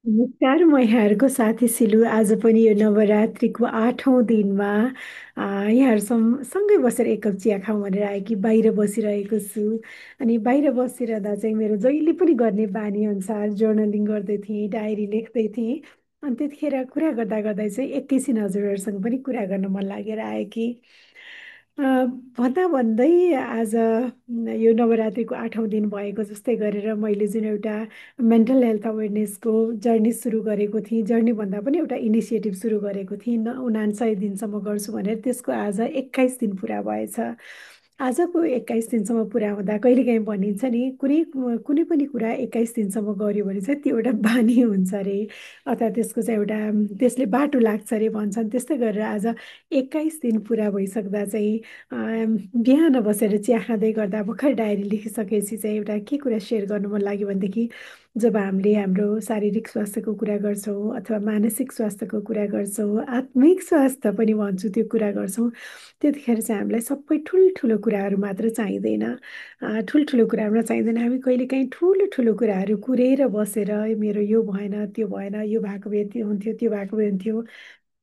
नमस्कार, म यहाँहरूको साथी सिलु। आज पनि यो नवरात्रिको 8औँ दिनमा सँगै बसेर एक कप चिया खाउँ भनेर आएकी बाहिर बसिरहेको छु। अनि बाहिर बसिरहँदा चाहिँ मेरो जहिले पनि गर्ने बानी अनुसार जर्नलिङ गर्दै थिएँ, डायरी लेख्दै थिएँ। अनि त्यतिखेर कुरा गर्दा गर्दै चाहिँ एकैछिन हजुरहरूसँग पनि कुरा गर्न मन लागेर आयो कि अ, भन्दा भन्दै आज यो नवरात्रिको 8औँ दिन भएको जस्तै गरेर मैले जुन एउटा मेन्टल हेल्थ अवेरनेसको जर्नी सुरु गरेको थिएँ, जर्नी भन्दा पनि एउटा इनिसिएटिभ सुरु गरेको थिएँ, 59 दिनसम्म गर्छु भनेर, त्यसको आज 21 दिन पुरा भएछ। आजको 21 दिनसम्म पुरा हुँदा कहिलेकाहीँ भनिन्छ नि, कुनै पनि कुरा 21 दिनसम्म गर्यो भने चाहिँ त्यो एउटा बानी हुन्छ अरे, अथवा त्यसको चाहिँ एउटा त्यसले बाटो लाग्छ अरे भन्छन्। त्यस्तै गरेर आज 21 दिन पुरा भइसक्दा चाहिँ बिहान बसेर चिया खाँदै गर्दा भर्खर डायरी लेखिसकेपछि चाहिँ एउटा के कुरा सेयर गर्नु मन लाग्यो भनेदेखि, जब हामीले हाम्रो शारीरिक स्वास्थ्यको कुरा गर्छौँ अथवा मानसिक स्वास्थ्यको कुरा गर्छौँ, आत्मिक स्वास्थ्य पनि भन्छु, त्यो कुरा गर्छौँ, त्यतिखेर चाहिँ हामीलाई सबै ठुल्ठुलो कुराहरू मात्र चाहिँदैन। ठुल्ठुलो कुराहरू चाहिँदैन, हामी कहिलेकाहीँ ठुलो ठुलो कुराहरू कुरेर बसेर मेरो यो भएन, त्यो भएन, यो भएको भए त्यो हुन्थ्यो, त्यो भएको भए हुन्थ्यो,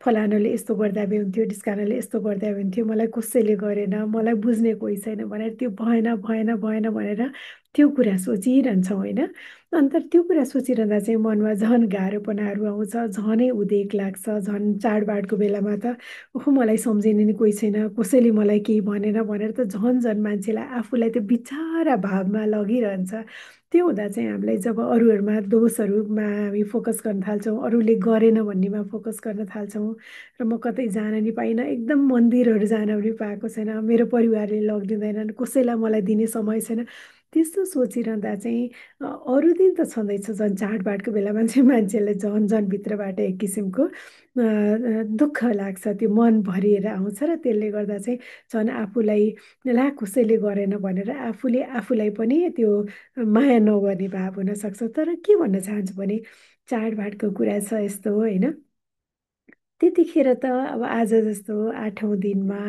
फलानुले यस्तो गर्दा भए हुन्थ्यो, ढिस्कानाले यस्तो गर्दा भए हुन्थ्यो, मलाई कसैले गरेन, मलाई बुझ्ने कोही छैन भनेर त्यो भएन भएन भएन भनेर त्यो कुरा सोचिरहन्छौँ होइन। अन्त त्यो कुरा सोचिरहँदा चाहिँ मनमा झन् गाह्रोपनाहरू आउँछ, झनै उदेक लाग्छ, झन् चाडबाडको बेलामा त ओहो मलाई सम्झिने नि कोही छैन, कसैले मलाई केही भनेन भनेर त झन् झन् मान्छेलाई आफूलाई त्यो बिचारा भावमा लगिरहन्छ। त्यो हुँदा चाहिँ हामीलाई जब अरूहरूमा दोषहरूमा हामी फोकस गर्न थाल्छौँ, अरूले गरेन भन्नेमा फोकस गर्न थाल्छौँ, र म कतै जान नि पाइनँ, एकदम मन्दिरहरू जान पनि पाएको छैन, मेरो परिवारले लगिदिँदैनन्, कसैलाई मलाई दिने समय छैन, त्यस्तो सोचिरहँदा चाहिँ अरू दिन त छँदैछ, झन् चाडबाडको बेलामा चाहिँ मान्छेलाई झन् झन् भित्रबाट एक किसिमको दुःख लाग्छ, त्यो मन भरिएर आउँछ, र त्यसले गर्दा चाहिँ झन् आफूलाई ला कसैले गरेन भनेर आफूले आफूलाई पनि त्यो माया नगर्ने भाव हुनसक्छ। तर के भन्न चाहन्छु भने, चाडबाडको कुरा छ यस्तो होइन, त्यतिखेर त अब आज जस्तो 8औँ दिनमा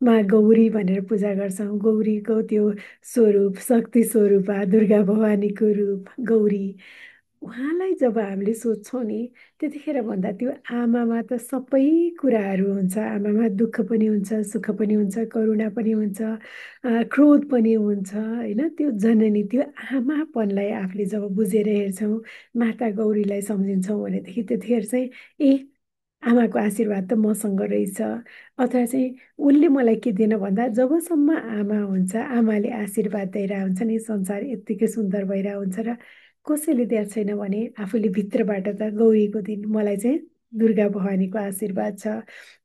मा गौरी भनेर पूजा गर्छौँ, गौरीको त्यो स्वरूप शक्ति स्वरूपा दुर्गा भवानीको रूप गौरी, उहाँलाई जब हामीले सोध्छौँ नि, त्यतिखेर भन्दा त्यो आमामा त सबै कुराहरू हुन्छ, आमामा दुःख पनि हुन्छ, सुख पनि हुन्छ, करुणा पनि हुन्छ, क्रोध पनि हुन्छ होइन। त्यो जननी, त्यो आमापनलाई आफूले जब बुझेर हेर्छौँ, माता गौरीलाई सम्झिन्छौँ भनेदेखि त्यतिखेर चाहिँ ए आमाको आशीर्वाद त मसँग रहेछ, अथवा चाहिँ उसले मलाई के दिएन भन्दा, जबसम्म आमा हुन्छ, आमाले आशीर्वाद दिएर हुन्छ नि, संसार यत्तिकै सुन्दर भइरहेको हुन्छ, र कसैले दिएको छैन भने आफूले भित्रबाट त गौरीको दिन मलाई चाहिँ दुर्गा भवानीको आशीर्वाद छ,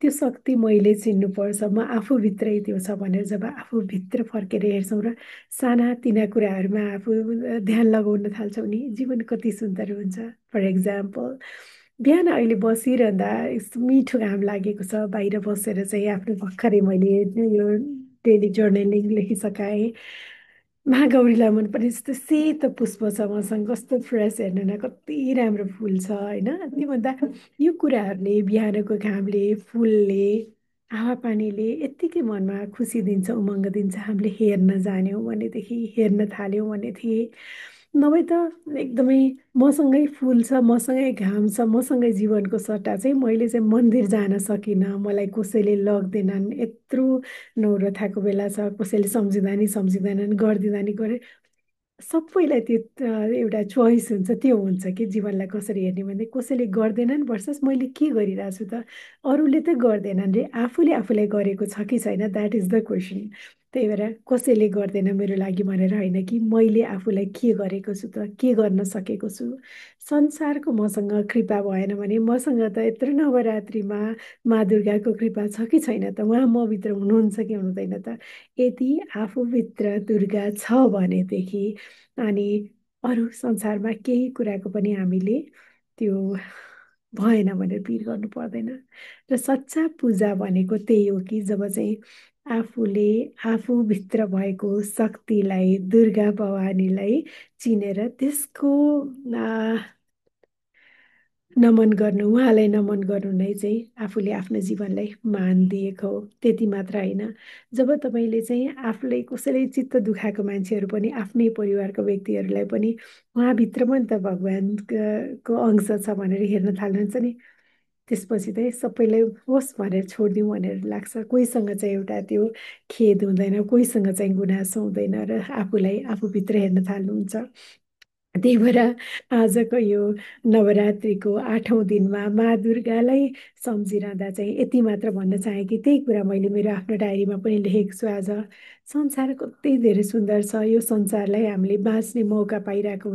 त्यो शक्ति मैले चिन्नुपर्छ, म आफूभित्रै त्यो छ भनेर जब आफूभित्र फर्केर हेर्छौँ र सानातिना कुराहरूमा आफू ध्यान लगाउन थाल्छौँ नि, जीवन कति सुन्दर हुन्छ। फर इक्जाम्पल, बिहान अहिले बसिरहँदा यस्तो मिठो घाम लागेको छ, बाहिर बसेर चाहिँ आफ्नो भर्खरै मैले यो डेली जर्नलिङ लेखिसकाएँ, महागौरीलाई मनपर्ने यस्तो सेतो पुष्प छ मसँग, कस्तो फ्रेस, हेर्नु न कति राम्रो फुल छ होइन। त्योभन्दा यो कुराहरूले, बिहानको घामले, फुलले, हावापानीले यत्तिकै मनमा खुसी दिन्छ, उमङ्ग दिन्छ, हामीले हेर्न जान्यौँ भनेदेखि, हेर्न थाल्यौँ भनेदेखि। नभए त एकदमै मसँगै फुल छ, मसँगै घाम छ, मसँगै जीवनको सट्टा चाहिँ मैले चाहिँ मन्दिर जान सकिनँ, मलाई कसैले लग्दैनन्, यत्रो नौरथाको बेला छ, कसैले सम्झिँदा नि सम्झिँदैनन्, गरिदिँदा नि गरे, सबैलाई त्यो एउटा चोइस हुन्छ, त्यो हुन्छ कि जीवनलाई कसरी हेर्ने भने, कसैले गर्दैनन् भर्सस मैले के गरिरहेको छु त, अरूले त गर्दैनन् रे, आफूले आफूलाई गरेको छ कि छैन, द्याट इज द क्वेसन। त्यही भएर कसैले गर्दैन मेरो लागि भनेर होइन, कि मैले आफूलाई के गरेको छु त, के गर्न सकेको छु। संसारको मसँग कृपा भएन भने, मसँग त यत्रो नवरात्रिमा मा दुर्गाको कृपा छ कि छैन त, उहाँ म भित्र हुनुहुन्छ कि हुनुहुँदैन त। यदि आफूभित्र दुर्गा छ भनेदेखि, अनि अरू संसारमा केही कुराको पनि हामीले त्यो भएन भनेर पिर गर्नु पर्दैन। र सच्चा पूजा भनेको त्यही हो कि जब चाहिँ आफूले आफूभित्र भएको शक्तिलाई, दुर्गा भवानीलाई चिनेर त्यसको नमन गर्नु, उहाँलाई नमन गर्नु नै चाहिँ आफूले आफ्नो जीवनलाई मान दिएको हो। त्यति मात्र होइन, जब तपाईँले चाहिँ आफूलाई कसैले चित्त दुखाएको मान्छेहरू पनि आफ्नै परिवारको व्यक्तिहरूलाई पनि उहाँभित्र पनि त भगवान् को अंश छ भनेर हेर्न थाल्नुहुन्छ नि, त्यसपछि चाहिँ सबैलाई होस् भनेर छोडिदिउँ भनेर लाग्छ। कोहीसँग चाहिँ एउटा त्यो खेद हुँदैन, कोहीसँग चाहिँ गुनासो हुँदैन र आफूलाई आफूभित्र हेर्न थाल्नुहुन्छ। त्यही भएर आजको यो नवरात्रिको 8औं दिनमा मा दुर्गालाई सम्झिरहँदा चाहिँ यति मात्र भन्न चाहेँ कि त्यही कुरा मैले मेरो आफ्नो डायरीमा पनि लेखेको छु आज। संसार कति धेरै सुन्दर छ, यो संसारलाई हामीले बाँच्ने मौका पाइरहेको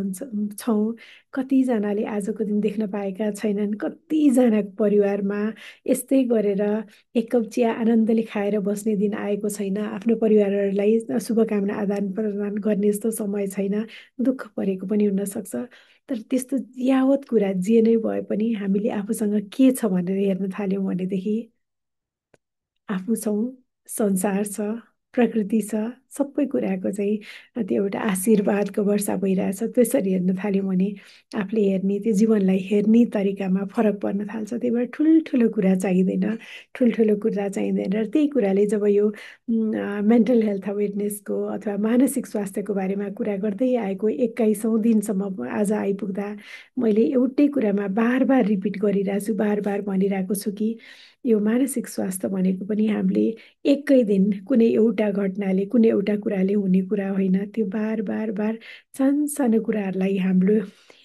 छौँ। कतिजनाले आजको दिन देख्न पाएका छैनन्, कतिजनाको परिवारमा यस्तै गरेर एक कप चिया आनन्दले खाएर बस्ने दिन आएको छैन, आफ्नो परिवारहरूलाई शुभकामना आदान प्रदान गर्ने जस्तो समय छैन, दुःख परेको पनि हुनसक्छ। तर त्यस्तो यावत कुरा जे नै भए पनि हामीले आफूसँग के छ भनेर हेर्न थाल्यौँ भनेदेखि आफू छौँ, संसार छ, प्रकृति छ, सबै कुराको चाहिँ त्यो एउटा आशीर्वादको वर्षा भइरहेछ। त्यसरी हेर्न थाल्यौँ भने आफूले हेर्ने, त्यो जीवनलाई हेर्ने तरिकामा फरक पर्न थाल्छ। त्यही भएर ठुल्ठुलो कुरा चाहिँदैन, ठुल्ठुलो कुरा चाहिँदैन। र त्यही कुराले जब यो मेन्टल हेल्थ अवेरनेसको अथवा मानसिक स्वास्थ्यको बारेमा कुरा गर्दै आएको 21औं दिनसम्म आज आइपुग्दा मैले एउटै कुरामा बार बार रिपिट गरिरहेको छु, बार बार भनिरहेको छु कि यो मानसिक स्वास्थ्य भनेको पनि हामीले एकै दिन कुनै एउटा घटनाले, कुनै एउटा कुराले हुने कुरा होइन। त्यो बार बार बार सानो कुराहरूलाई हाम्रो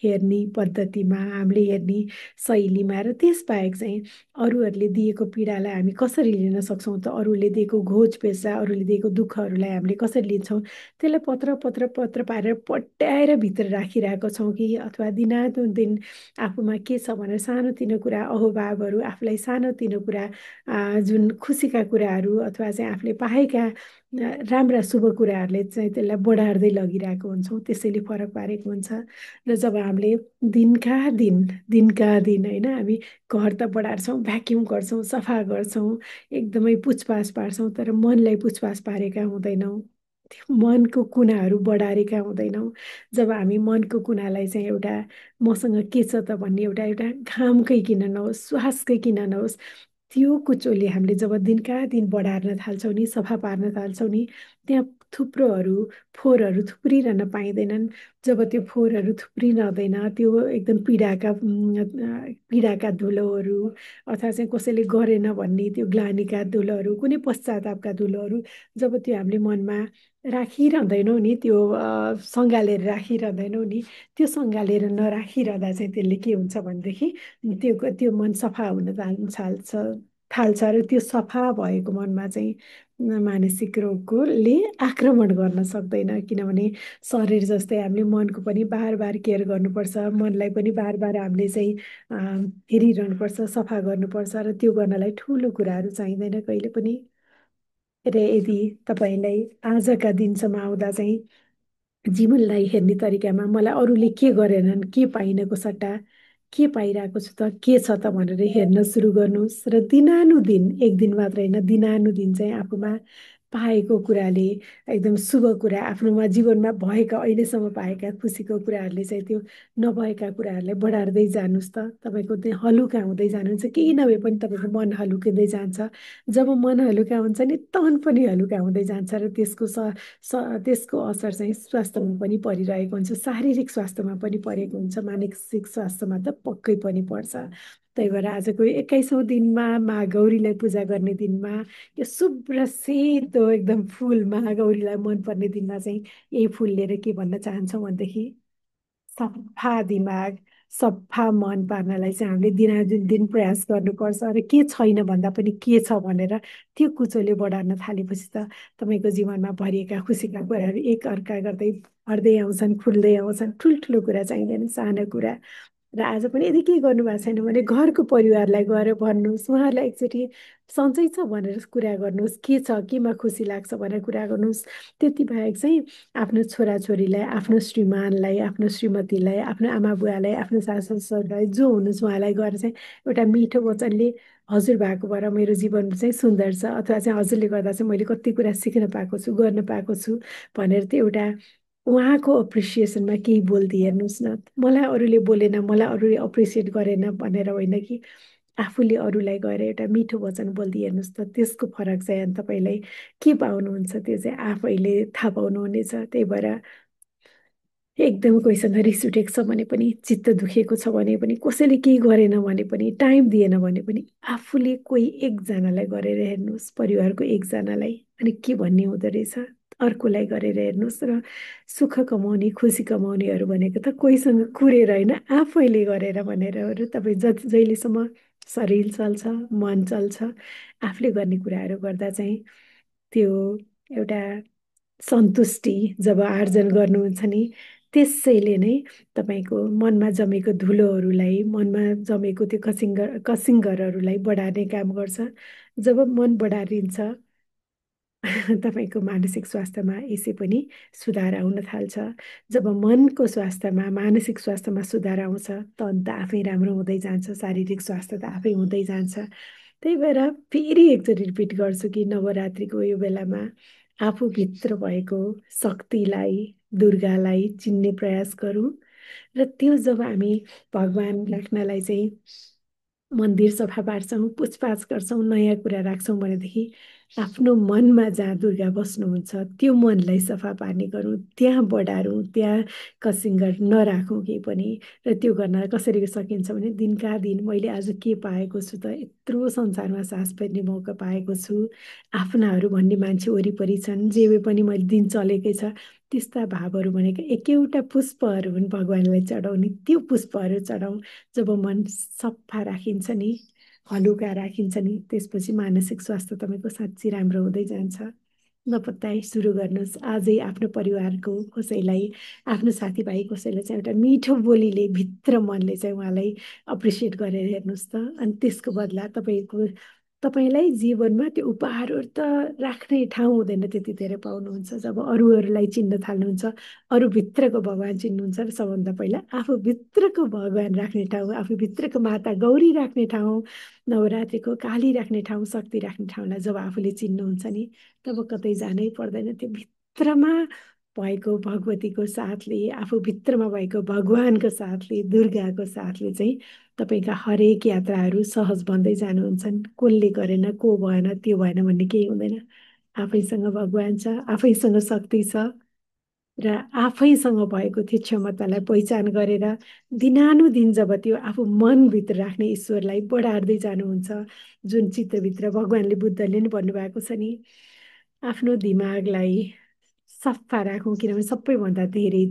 हेर्ने पद्धतिमा, हामीले हेर्ने शैलीमा र त्यसबाहेक चाहिँ अरूहरूले दिएको पीडालाई हामी कसरी लिन सक्छौँ त, अरूले दिएको घोच पेसा, अरूले दिएको दुःखहरूलाई हामीले कसरी लिन्छौँ, त्यसलाई पत्र पत्र पत्र पारेर पट्याएर भित्र राखिरहेको छौँ कि, अथवा दिनानुदिन आफूमा के छ भनेर सानोतिनो कुरा, अहोभावहरू, आफूलाई सानोतिनो कुरा, जुन खुसीका कुराहरू अथवा चाहिँ आफूले पाएका राम्रा शुभ कुराहरूले चाहिँ त्यसलाई बढार्दै लगिरहेको हुन्छौँ, त्यसैले फरक पारेको हुन्छ। र जब हामीले दिनका दिन होइन, हामी घर त बढार्छौँ, भ्याक्युम गर्छौँ, सफा गर्छौँ, एकदमै पुछपाछ पार्छौँ, तर मनलाई पुछपाछ पारेका हुँदैनौँ, त्यो मनको कुनाहरू बढारेका हुँदैनौँ। जब हामी मनको कुनालाई चाहिँ एउटा मसँग के छ त भन्ने एउटा एउटा घामकै किन नहोस्, श्वासकै किन नहोस्, त्यो कुचोले हामीले जब दिनका दिन बढार्न थाल्छौँ नि, सफा पार्न थाल्छौँ नि, त्यहाँ थुप्रोहरू, फोहोरहरू थुप्रिरहन पाइँदैनन्। जब त्यो फोहोरहरू थुप्रिरहँदैन, त्यो एकदम पीडाका धुलोहरू अथवा चाहिँ कसैले गरेन भन्ने त्यो ग्लानीका धुलोहरू, कुनै पश्चातापका धुलोहरू जब त्यो हामीले मनमा राखिरहँदैनौँ नि, त्यो सँगालेर राखिरहँदैनौँ नि, त्यो सँगालेर नराखिरहँदा चाहिँ त्यसले के हुन्छ भनेदेखि त्यो मन सफा हुन थाल्छ र त्यो सफा भएको मनमा चाहिँ मानसिक रोगले आक्रमण गर्न सक्दैन। किनभने शरीर जस्तै हामीले मनको पनि बार बार केयर गर्नुपर्छ, मनलाई पनि बार बार हामीले चाहिँ हेरिरहनुपर्छ, सफा गर्नुपर्छ, र त्यो गर्नलाई ठुलो कुराहरू चाहिँदैन कहिले पनि। र यदि तपाईँलाई आजका दिनसम्म आउँदा चाहिँ जीवनलाई हेर्ने तरिकामा मलाई अरूले के गरेनन्, के पाइनको सट्टा के पाइरहेको छु त, के छ त भनेर हेर्न सुरु गर्नुहोस्। र दिनानुदिन, एक दिन मात्र होइन, दिनानुदिन चाहिँ आफूमा पाएको कुराले, एकदम शुभ कुरा, आफ्नोमा जीवनमा भएका, अहिलेसम्म पाएका खुसीको कुराहरूले चाहिँ त्यो नभएका कुराहरूलाई बढार्दै जानुहोस् त। तपाईँको त्यो हलुका हुँदै जानुहुन्छ, केही नभए पनि तपाईँको मन हलुकिँदै जान्छ। जब मन हलुका हुन्छ नि, तन पनि हलुका हुँदै जान्छ, र त्यसको असर चाहिँ स्वास्थ्यमा पनि परिरहेको हुन्छ, शारीरिक स्वास्थ्यमा पनि परेको हुन्छ, मानसिक स्वास्थ्यमा त पक्कै पनि पर्छ। त्यही भएर आजको 21औं दिनमा, महागौरीलाई पूजा गर्ने दिनमा, यो शुभ्र सेतो एकदम फुल महागौरीलाई मनपर्ने दिनमा चाहिँ यही फुल लिएर के भन्न चाहन्छौँ भनेदेखि सफा दिमाग, सफा मन पार्नलाई चाहिँ हामीले दिनानुदिन प्रयास गर्नुपर्छ। र के छैन भन्दा पनि के छ भनेर त्यो कुचोले बढार्न थालेपछि त तपाईँको जीवनमा भरिएका खुसीका कुराहरू एक अर्का गर्दै बढ्दै आउँछन्, खुल्दै आउँछन्। ठुल्ठुलो कुरा चाहिँदैन, सानो कुरा। र आज पनि यदि केही गर्नुभएको छैन भने घरको परिवारलाई गएर भन्नुहोस्, उहाँहरूलाई एकचोटि सन्चै छ भनेर कुरा गर्नुहोस्, के छ, केमा खुसी लाग्छ भनेर कुरा गर्नुहोस्। त्यति बाहेक चाहिँ आफ्नो छोराछोरीलाई, आफ्नो श्रीमानलाई, आफ्नो श्रीमतीलाई, आफ्नो आमा बुवालाई, आफ्नो सासु ससुरालाई, जो हुनुहुन्छ उहाँलाई गएर चाहिँ एउटा मिठो वचनले हजुर भएकोबाट मेरो जीवन चाहिँ सुन्दर छ, अथवा चाहिँ हजुरले गर्दा चाहिँ मैले कति कुरा सिक्न पाएको छु, गर्न पाएको छु भनेर त्यो एउटा उहाँको अप्रिसिएसनमा केही बोलिदिए हेर्नुहोस् न। मलाई अरूले बोलेन, मलाई अरूले अप्रिसिएट गरेन भनेर होइन कि आफूले अरूलाई गएर एउटा मिठो वचन बोलिदिए हेर्नुहोस् त, त्यसको फरक चाहिँ अनि तपाईँलाई के पाउनुहुन्छ त्यो चाहिँ आफैले थाहा पाउनुहुनेछ। त्यही भएर एकदम कोहीसँग रिस उठेको छ भने पनि, चित्त दुखेको छ भने पनि, कसैले केही गरेन भने पनि, टाइम दिएन भने पनि आफूले कोही एकजनालाई गरेर हेर्नुहोस्, परिवारको एकजनालाई, अनि के भन्ने हुँदो रहेछ। अर्कोलाई गरेर हेर्नुहोस् र सुख कमाउने, खुसी कमाउनेहरू भनेको त कोहीसँग कुरेर होइन, आफैले गरेर भनेर तपाईँ जहिलेसम्म शरीर चल्छ, मन चल्छ, आफूले गर्ने कुराहरू गर्दा चाहिँ त्यो एउटा सन्तुष्टि जब आर्जन गर्नुहुन्छ नि, त्यसैले नै तपाईँको मनमा जमेको धुलोहरूलाई, मनमा जमेको त्यो कसिङ्गरहरूलाई बढार्ने काम गर्छ। जब मन बढारिन्छ तपाईँको मानसिक स्वास्थ्यमा यसै पनि सुधार आउन थाल्छ। जब मनको स्वास्थ्यमा, मानसिक स्वास्थ्यमा सुधार आउँछ त अन्त आफै राम्रो हुँदै जान्छ, शारीरिक स्वास्थ्य त आफै हुँदै जान्छ। त्यही भएर फेरि एकचोटि रिपिट गर्छु कि नवरात्रिको यो बेलामा आफूभित्र भएको शक्तिलाई, दुर्गालाई चिन्ने प्रयास गरौँ। र त्यो जब हामी भगवान् राख्नलाई चाहिँ मन्दिर सफा पार्छौँ, पुछपाछ गर्छौँ, नयाँ कुरा राख्छौँ भनेदेखि आफ्नो मनमा जहाँ दुर्गा बस्नुहुन्छ त्यो मनलाई सफा पार्ने गरौँ, त्यहाँ बढारौँ, त्यहाँ कसिङ्गर नराखौँ केही पनि। र त्यो गर्न कसरी सकिन्छ भने दिनका दिन मैले आज के पाएको छु त, यत्रो संसारमा सास फेर्ने मौका पाएको छु, आफ्नाहरू भन्ने मान्छे वरिपरि छन्, जे पनि मैले दिन चलेकै छ, त्यस्ता भावहरू भनेको एक एउटा पुष्पहरू हुन् भगवान्लाई चढाउने, त्यो पुष्पहरू चढाउँ। जब मन सफा राखिन्छ नि, हलुका राखिन्छ नि, त्यसपछि मानसिक स्वास्थ्य तपाईँको साँच्ची राम्रो हुँदै जान्छ। नपत्याइ सुरु गर्नुहोस् आजै आफ्नो परिवारको कसैलाई, आफ्नो साथीभाइ कसैलाई चाहिँ एउटा मिठो बोलीले, भित्र मनले चाहिँ उहाँलाई अप्रिसिएट गरेर हेर्नुहोस् त। अनि त्यसको बदला तपाईँलाई जीवनमा त्यो उपहारहरू त राख्ने ठाउँ हुँदैन, त्यति धेरै पाउनुहुन्छ जब अरूहरूलाई चिन्न थाल्नुहुन्छ, अरूभित्रको भगवान् चिन्नुहुन्छ। र सबभन्दा पहिला आफूभित्रको भगवान् राख्ने ठाउँ, आफूभित्रको माता गौरी राख्ने ठाउँ, नवरात्रिको काली राख्ने ठाउँ, शक्ति राख्ने ठाउँलाई जब आफूले चिन्नुहुन्छ नि, तब कतै जानै पर्दैन। त्यो भित्रमा भएको भगवतीको साथले, आफूभित्रमा भएको भगवान्को साथले, दुर्गाको साथले चाहिँ तपाईँका हरेक यात्राहरू सहज बन्दै जानुहुन्छन्। कसले गरेन, को भएन, त्यो भएन भन्ने केही हुँदैन। आफैसँग भगवान् छ, आफैसँग शक्ति छ, र आफैसँग भएको त्यो क्षमतालाई पहिचान गरेर दिनानुदिन जब त्यो आफू मनभित्र राख्ने ईश्वरलाई बढार्दै जानुहुन्छ, जुन चित्तभित्र भगवान्ले, बुद्धले नि भन्नुभएको छ नि, आफ्नो दिमागलाई सफा राखौँ, किनभने सबैभन्दा धेरै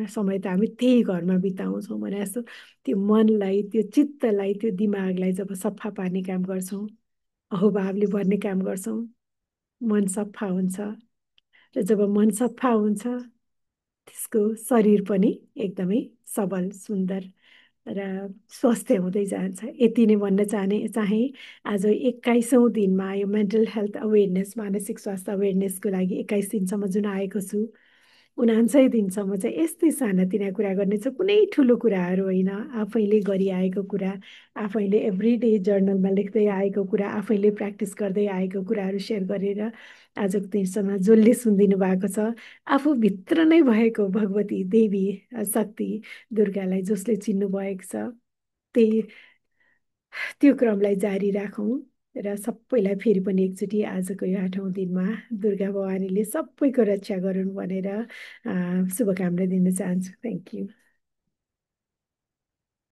समय त हामी त्यही घरमा बिताउँछौँ भने जस्तो त्यो मनलाई, त्यो चित्तलाई, त्यो दिमागलाई जब सफा पार्ने काम गर्छौँ, अहोभावले भर्ने काम गर्छौँ, मन सफा हुन्छ। र जब मन सफा हुन्छ त्यसको शरीर पनि एकदमै सबल, सुन्दर र स्वस्थ हुँदै जान्छ। यति नै भन्न चाहे आज 21औँ दिनमा यो मेन्टल हेल्थ अवेरनेस, मानसिक स्वास्थ्य अवेरनेसको लागि 21 दिनसम्म जुन आएको छु, 49 दिनसम्म चाहिँ यस्तै सानातिना कुरा गर्ने छ, कुनै ठुलो कुराहरू होइन, आफैले गरिआएको कुरा, आफैले एभ्री डे जर्नलमा लेख्दै आएको कुरा, आफैले प्र्याक्टिस गर्दै आएको कुराहरू सेयर गरेर आजको दिनसम्म जसले सुनिदिनु भएको छ, आफूभित्र नै भएको भगवती देवी शक्ति दुर्गालाई जसले चिन्नु भएको छ, त्यही त्यो क्रमलाई जारी राखौँ। र सबैलाई फेरि पनि एकचोटि आजको यो 8औँ दिनमा दुर्गा भवानीले सबैको रक्षा गरून् भनेर शुभकामना दिन चाहन्छु। Thank you.